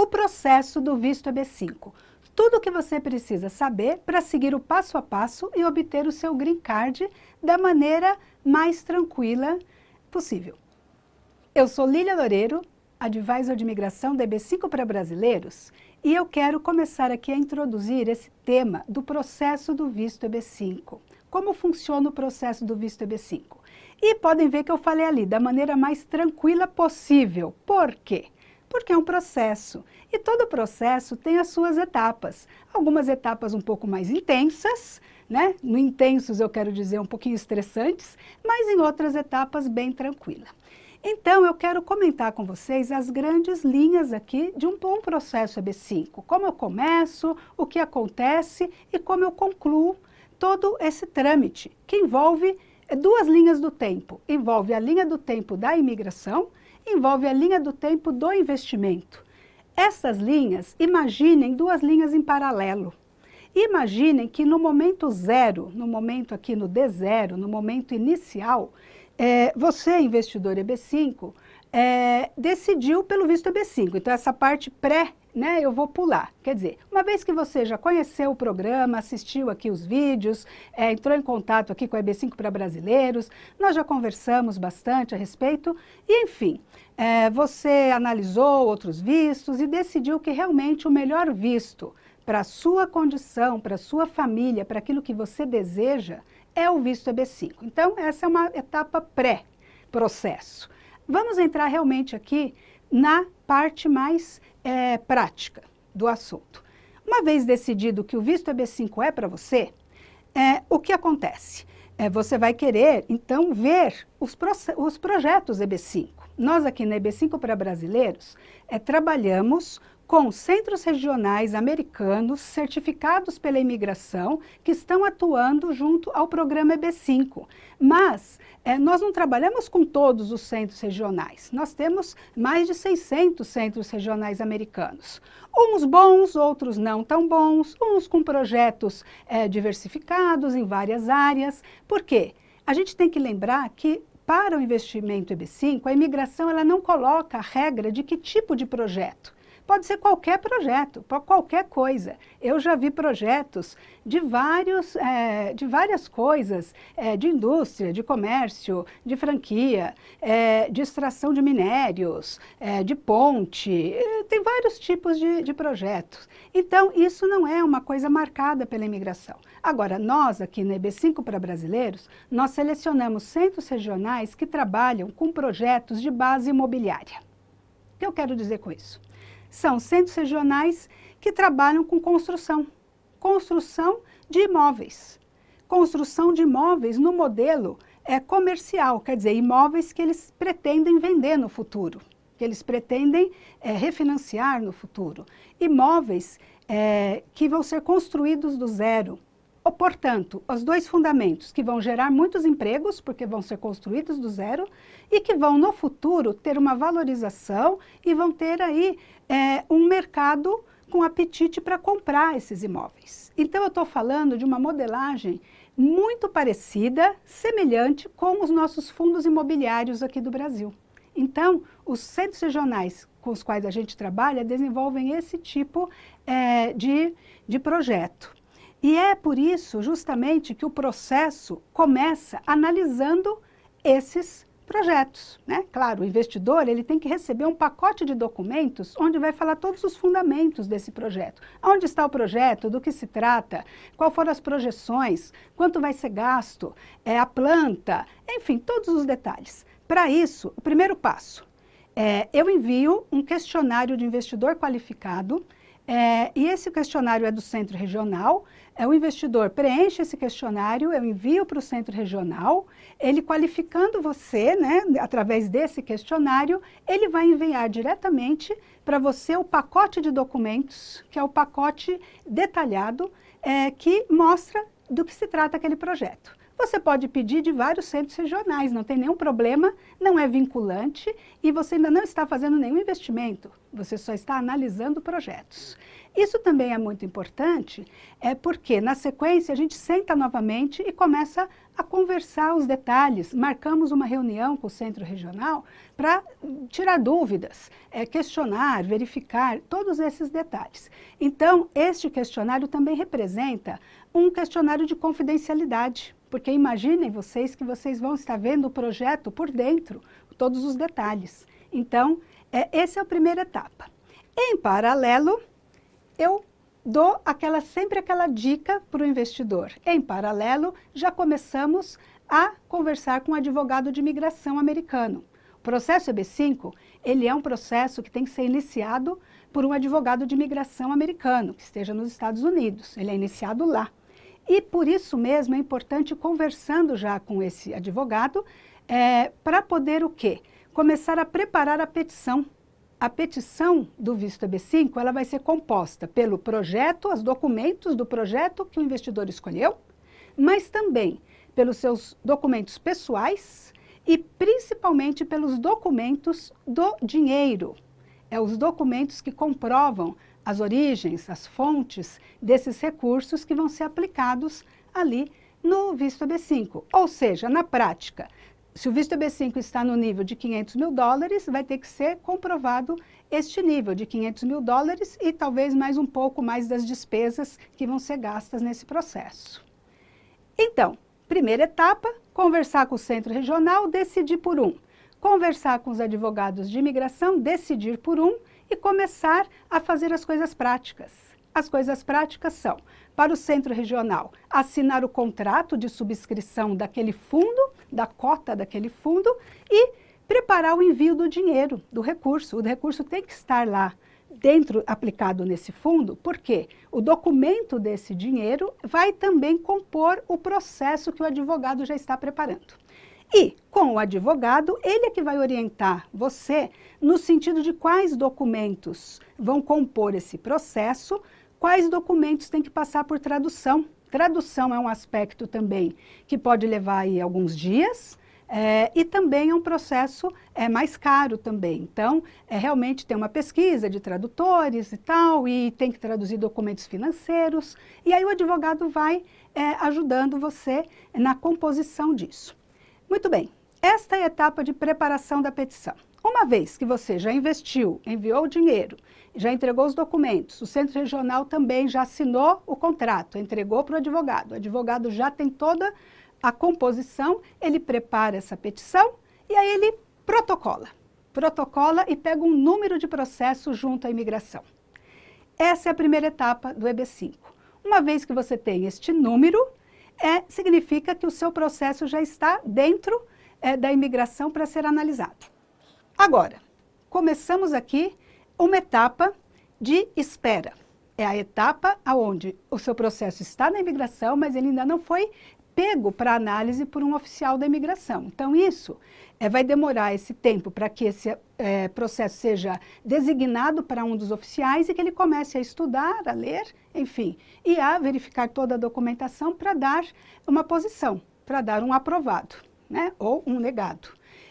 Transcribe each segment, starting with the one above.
o processo do visto EB5. Tudo o que você precisa saber para seguir o passo a passo e obter o seu green card da maneira mais tranquila possível. Eu sou Lília Loureiro, Advisor de Imigração da EB5 para brasileiros, e eu quero começar aqui a introduzir esse tema do processo do visto EB5. Como funciona o processo do visto EB5? E podem ver que eu falei ali da maneira mais tranquila possível. Por quê? Porque é um processo, e todo processo tem as suas etapas. Algumas etapas um pouco mais intensas, né? No intensos eu quero dizer um pouquinho estressantes, mas em outras etapas bem tranquila. Então eu quero comentar com vocês as grandes linhas aqui de um bom processo EB5. Como eu começo, o que acontece e como eu concluo todo esse trâmite, que envolve duas linhas do tempo. Envolve a linha do tempo da imigração, envolve a linha do tempo do investimento. Essas linhas, imaginem duas linhas em paralelo. Imaginem que no momento zero, no momento aqui no D0, no momento inicial, você, investidor EB5, decidiu pelo visto EB5. Então, essa parte pré, né, eu vou pular. Quer dizer, uma vez que você já conheceu o programa, assistiu aqui os vídeos, entrou em contato aqui com a EB5 para brasileiros, nós já conversamos bastante a respeito, e enfim, você analisou outros vistos e decidiu que realmente o melhor visto para a sua condição, para a sua família, para aquilo que você deseja, é o visto EB5. Então, essa é uma etapa pré-processo. Vamos entrar realmente aqui na parte mais prática do assunto. Uma vez decidido que o visto EB5 é para você, o que acontece? Você vai querer, então, ver os projetos EB5. Nós aqui na EB5 para brasileiros, trabalhamos com centros regionais americanos certificados pela imigração que estão atuando junto ao programa EB5. Mas nós não trabalhamos com todos os centros regionais. Nós temos mais de 600 centros regionais americanos. Uns bons, outros não tão bons, uns com projetos diversificados em várias áreas. Por quê? A gente tem que lembrar que para o investimento EB5, a imigração ela não coloca a regra de que tipo de projeto. Pode ser qualquer projeto, para qualquer coisa. Eu já vi projetos de várias coisas, de indústria, de comércio, de franquia, de extração de minérios, de ponte, tem vários tipos de projetos. Então, isso não é uma coisa marcada pela imigração. Agora, nós aqui na EB5 para brasileiros, nós selecionamos centros regionais que trabalham com projetos de base imobiliária. O que eu quero dizer com isso? São centros regionais que trabalham com construção de imóveis. Construção de imóveis no modelo comercial, quer dizer, imóveis que eles pretendem vender no futuro, que eles pretendem refinanciar no futuro. Imóveis que vão ser construídos do zero. Portanto, os dois fundamentos que vão gerar muitos empregos, porque vão ser construídos do zero, e que vão, no futuro, ter uma valorização e vão ter aí um mercado com apetite para comprar esses imóveis. Então, eu estou falando de uma modelagem muito parecida, semelhante com os nossos fundos imobiliários aqui do Brasil. Então, os centros regionais com os quais a gente trabalha desenvolvem esse tipo de projeto. E é por isso, justamente, que o processo começa analisando esses projetos, né? Claro, o investidor ele tem que receber um pacote de documentos onde vai falar todos os fundamentos desse projeto. Onde está o projeto, do que se trata, quais foram as projeções, quanto vai ser gasto, a planta, enfim, todos os detalhes. Para isso, o primeiro passo, eu envio um questionário de investidor qualificado, e esse questionário é do centro regional, o investidor preenche esse questionário, eu envio para o centro regional, ele qualificando você, né, através desse questionário, ele vai enviar diretamente para você o pacote de documentos, que é o pacote detalhado, que mostra do que se trata aquele projeto. Você pode pedir de vários centros regionais, não tem nenhum problema, não é vinculante e você ainda não está fazendo nenhum investimento, você só está analisando projetos. Isso também é muito importante, porque na sequência a gente senta novamente e começa a conversar os detalhes. Marcamos uma reunião com o centro regional para tirar dúvidas, questionar, verificar todos esses detalhes. Então, este questionário também representa um questionário de confidencialidade, porque imaginem vocês que vocês vão estar vendo o projeto por dentro, todos os detalhes. Então, essa é a primeira etapa. Em paralelo, eu dou sempre aquela dica para o investidor. Em paralelo, já começamos a conversar com um advogado de imigração americano. O processo EB-5, ele é um processo que tem que ser iniciado por um advogado de imigração americano, que esteja nos Estados Unidos. Ele é iniciado lá. E por isso mesmo é importante ir conversando já com esse advogado para poder o quê? Começar a preparar a petição. A petição do visto EB-5, ela vai ser composta pelo projeto, os documentos do projeto que o investidor escolheu, mas também pelos seus documentos pessoais e principalmente pelos documentos do dinheiro. Os documentos que comprovam as origens, as fontes desses recursos que vão ser aplicados ali no visto EB-5. Ou seja, na prática, se o visto EB-5 está no nível de $500 mil, vai ter que ser comprovado este nível de $500 mil e talvez mais um pouco mais das despesas que vão ser gastas nesse processo. Então, primeira etapa, conversar com o centro regional, decidir por um. Conversar com os advogados de imigração, decidir por um e começar a fazer as coisas práticas. As coisas práticas são, para o centro regional, assinar o contrato de subscrição daquele fundo, da cota daquele fundo e preparar o envio do dinheiro, do recurso. O recurso tem que estar lá dentro, aplicado nesse fundo, porque o documento desse dinheiro vai também compor o processo que o advogado já está preparando. E, com o advogado, ele é que vai orientar você no sentido de quais documentos vão compor esse processo, quais documentos têm que passar por tradução. Tradução é um aspecto também que pode levar aí alguns dias e também é um processo mais caro também. Então, realmente tem uma pesquisa de tradutores e tal, e tem que traduzir documentos financeiros, e aí o advogado vai ajudando você na composição disso. Muito bem, esta é a etapa de preparação da petição. Uma vez que você já investiu, enviou o dinheiro, já entregou os documentos, o centro regional também já assinou o contrato, entregou para o advogado já tem toda a composição, ele prepara essa petição e aí ele protocola e pega um número de processo junto à imigração. Essa é a primeira etapa do EB-5. Uma vez que você tem este número, significa que o seu processo já está dentro da imigração para ser analisado. Agora, começamos aqui uma etapa de espera. É a etapa onde o seu processo está na imigração, mas ele ainda não foi pego para análise por um oficial da imigração. Então, isso vai demorar esse tempo para que esse processo seja designado para um dos oficiais e que ele comece a estudar, a ler, enfim, e a verificar toda a documentação para dar uma posição, para dar um aprovado, né, ou um negado.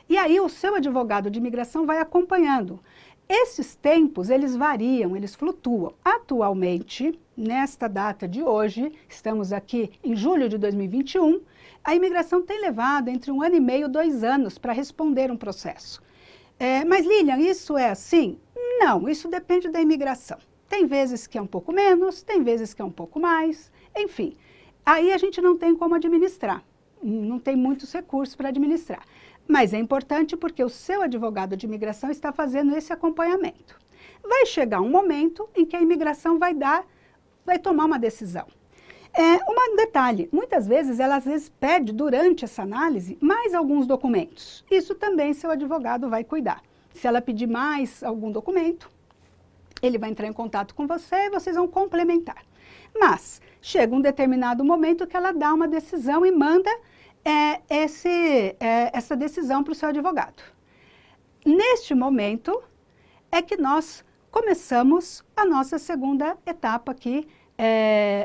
E aí o seu advogado de imigração vai acompanhando. Esses tempos, eles variam, eles flutuam. Atualmente, nesta data de hoje, estamos aqui em julho de 2021, a imigração tem levado entre 1 ano e meio, 2 anos para responder um processo. Mas, Lilian, isso é assim? Não, isso depende da imigração. Tem vezes que é um pouco menos, tem vezes que é um pouco mais, enfim. Aí a gente não tem como administrar, não tem muitos recursos para administrar. Mas é importante porque o seu advogado de imigração está fazendo esse acompanhamento. Vai chegar um momento em que a imigração vai tomar uma decisão. Um detalhe, muitas vezes ela pede durante essa análise mais alguns documentos. Isso também seu advogado vai cuidar. Se ela pedir mais algum documento, ele vai entrar em contato com você e vocês vão complementar. Mas chega um determinado momento que ela dá uma decisão e manda essa decisão para o seu advogado. Neste momento é que nós começamos a nossa segunda etapa aqui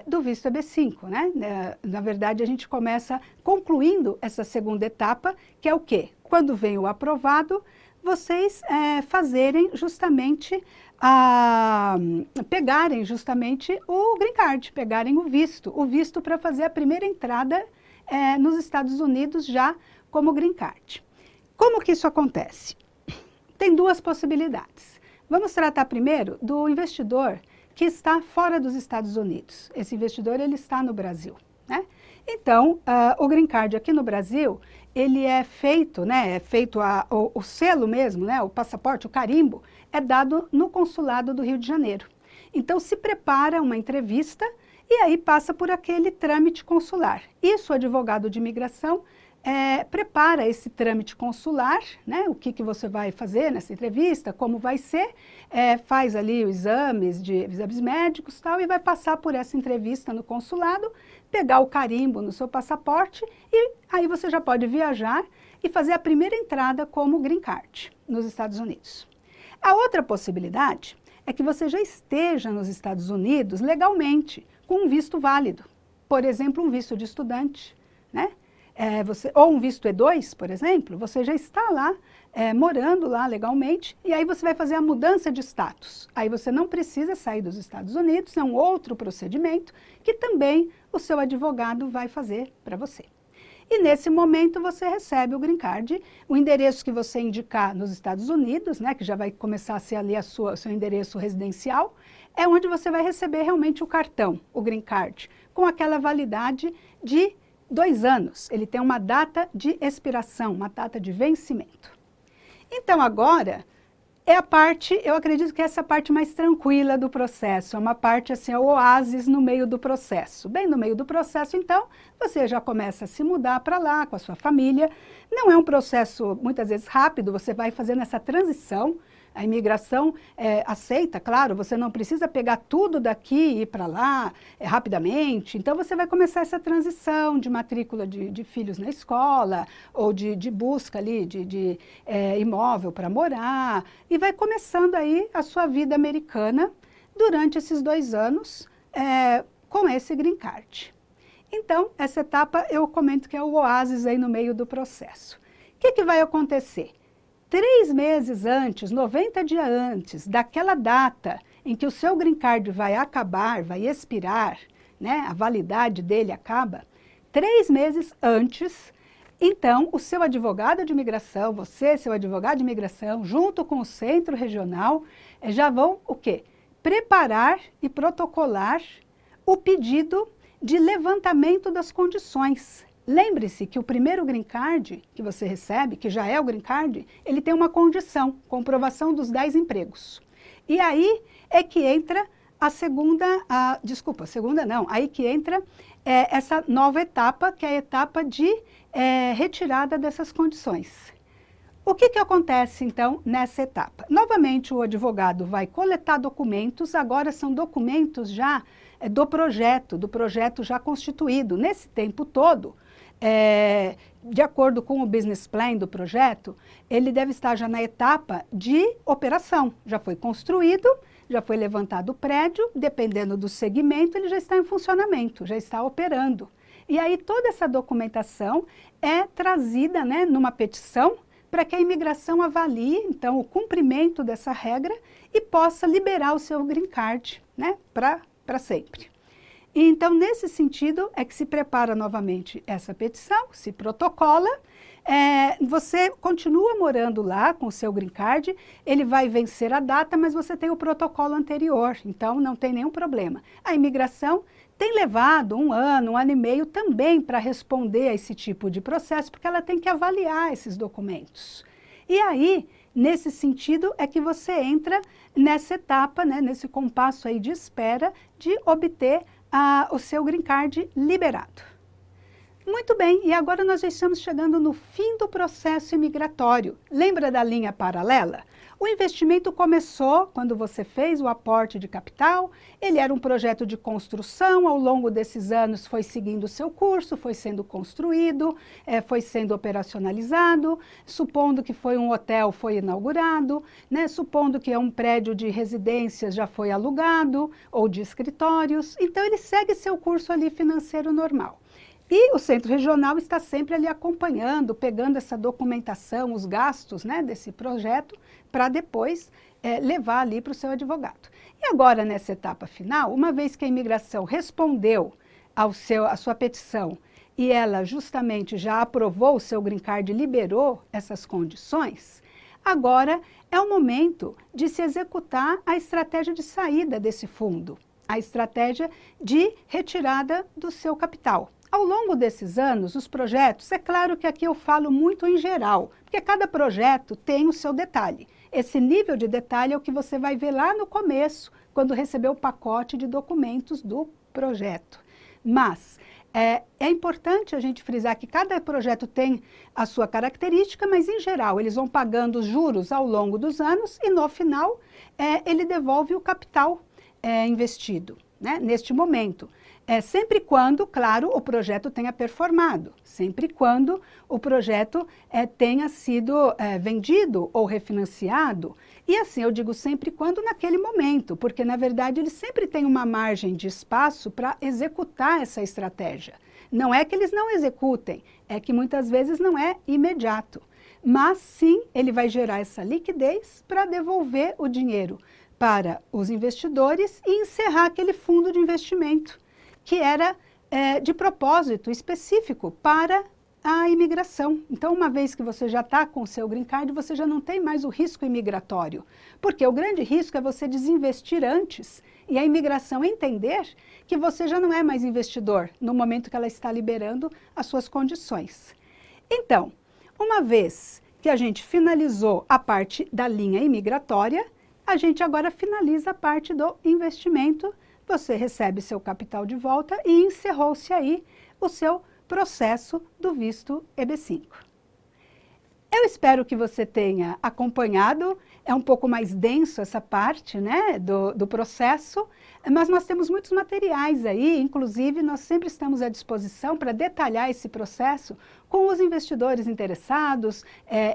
do visto EB5, né? Na verdade, a gente começa concluindo essa segunda etapa, que é o quê? Quando vem o aprovado, vocês fazerem justamente, pegarem justamente o green card, pegarem o visto para fazer a primeira entrada nos Estados Unidos já como green card. Como que isso acontece? Tem duas possibilidades. Vamos tratar primeiro do investidor que está fora dos Estados Unidos. Esse investidor, ele está no Brasil, né? Então, o green card aqui no Brasil, ele é feito, né, o selo mesmo, né, o passaporte, o carimbo, é dado no consulado do Rio de Janeiro. Então, se prepara uma entrevista e aí passa por aquele trâmite consular. Isso, o advogado de imigração prepara esse trâmite consular, né, o que você vai fazer nessa entrevista, como vai ser, faz ali os exames médicos e tal, e vai passar por essa entrevista no consulado, pegar o carimbo no seu passaporte e aí você já pode viajar e fazer a primeira entrada como green card nos Estados Unidos. A outra possibilidade é que você já esteja nos Estados Unidos legalmente, com um visto válido. Por exemplo, um visto de estudante, né? Ou um visto E2, por exemplo, você já está lá, morando lá legalmente, e aí você vai fazer a mudança de status. Aí você não precisa sair dos Estados Unidos, é um outro procedimento que também o seu advogado vai fazer para você. E nesse momento você recebe o green card, o endereço que você indicar nos Estados Unidos, né, que já vai começar a ser ali o seu endereço residencial, é onde você vai receber realmente o cartão, o green card, com aquela validade de 2 anos. Ele tem uma data de expiração, uma data de vencimento. Então agora eu acredito que essa é a parte mais tranquila do processo, é uma parte assim, o oásis no meio do processo. Bem no meio do processo, então, você já começa a se mudar para lá com a sua família. Não é um processo, muitas vezes, rápido, você vai fazendo essa transição. A imigração aceita, claro, você não precisa pegar tudo daqui e ir para lá rapidamente. Então, você vai começar essa transição de matrícula de filhos na escola, ou de busca ali de imóvel para morar, e vai começando aí a sua vida americana durante esses 2 anos com esse green card. Então, essa etapa eu comento que é o oásis aí no meio do processo. O que vai acontecer? 3 meses antes, 90 dias antes daquela data em que o seu green card vai acabar, vai expirar, né, a validade dele acaba, 3 meses antes, então o seu advogado de imigração, você, seu advogado de imigração, junto com o centro regional, já vão o quê? Preparar e protocolar o pedido de levantamento das condições. Lembre-se que o primeiro green card que você recebe, que já é o green card, ele tem uma condição, comprovação dos 10 empregos. E aí é que entra a segunda, aí que entra essa nova etapa, que é a etapa de retirada dessas condições. O que acontece, então, nessa etapa? Novamente, o advogado vai coletar documentos, agora são documentos já do projeto já constituído. Nesse tempo todo, de acordo com o business plan do projeto, ele deve estar já na etapa de operação. Já foi construído, já foi levantado o prédio, dependendo do segmento, ele já está em funcionamento, já está operando. E aí toda essa documentação é trazida, né, numa petição para que a imigração avalie, então, o cumprimento dessa regra e possa liberar o seu green card, né, para sempre. E então, nesse sentido, é que se prepara novamente essa petição, se protocola, você continua morando lá com o seu green card, ele vai vencer a data, mas você tem o protocolo anterior, então não tem nenhum problema. A imigração tem levado 1 ano, 1 ano e meio também para responder a esse tipo de processo, porque ela tem que avaliar esses documentos. E aí, nesse sentido, é que você entra nessa etapa, né, nesse compasso aí de espera de obter o seu green card liberado. Muito bem, e agora nós já estamos chegando no fim do processo imigratório. Lembra da linha paralela? O investimento começou quando você fez o aporte de capital, ele era um projeto de construção, ao longo desses anos foi seguindo o seu curso, foi sendo construído, foi sendo operacionalizado, supondo que foi um hotel, foi inaugurado, né? Supondo que é um prédio de residências, já foi alugado, ou de escritórios, então ele segue seu curso ali financeiro normal. E o Centro Regional está sempre ali acompanhando, pegando essa documentação, os gastos, né, desse projeto, para depois levar ali para o seu advogado. E agora, nessa etapa final, uma vez que a imigração respondeu à sua petição e ela justamente já aprovou o seu green card e liberou essas condições, agora é o momento de se executar a estratégia de saída desse fundo, a estratégia de retirada do seu capital. Ao longo desses anos, os projetos, é claro que aqui eu falo muito em geral, porque cada projeto tem o seu detalhe. Esse nível de detalhe é o que você vai ver lá no começo, quando receber o pacote de documentos do projeto. Mas é importante a gente frisar que cada projeto tem a sua característica, mas em geral eles vão pagando os juros ao longo dos anos e no final ele devolve o capital investido, né, neste momento. Sempre quando, claro, o projeto tenha performado, sempre quando o projeto tenha sido vendido ou refinanciado. E assim, eu digo sempre quando naquele momento, porque na verdade eles sempre têm uma margem de espaço para executar essa estratégia. Não é que eles não executem, é que muitas vezes não é imediato. Mas sim, ele vai gerar essa liquidez para devolver o dinheiro para os investidores e encerrar aquele fundo de investimento que era de propósito específico para a imigração. Então, uma vez que você já está com o seu green card, você já não tem mais o risco imigratório, porque o grande risco é você desinvestir antes e a imigração entender que você já não é mais investidor no momento que ela está liberando as suas condições. Então, uma vez que a gente finalizou a parte da linha imigratória, a gente agora finaliza a parte do investimento. Você recebe seu capital de volta e encerrou-se aí o seu processo do visto EB5. Eu espero que você tenha acompanhado, é um pouco mais denso essa parte, né, do processo, mas nós temos muitos materiais aí, inclusive nós sempre estamos à disposição para detalhar esse processo com os investidores interessados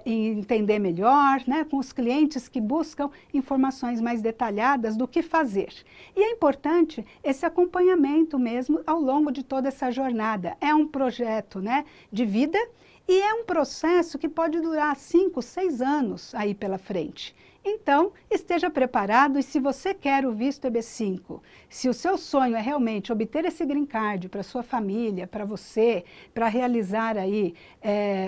em entender melhor, né, com os clientes que buscam informações mais detalhadas do que fazer. E é importante esse acompanhamento mesmo ao longo de toda essa jornada. É um projeto, né, de vida, e é um processo que pode durar 5, 6 anos aí pela frente. Então, esteja preparado e se você quer o visto EB5, se o seu sonho é realmente obter esse green card para sua família, para você, para realizar aí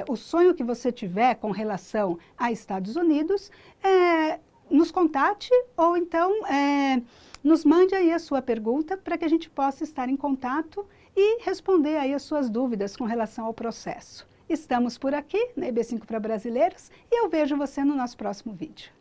o sonho que você tiver com relação a Estados Unidos, nos contate ou então nos mande aí a sua pergunta para que a gente possa estar em contato e responder aí as suas dúvidas com relação ao processo. Estamos por aqui, na EB5 para Brasileiros, e eu vejo você no nosso próximo vídeo.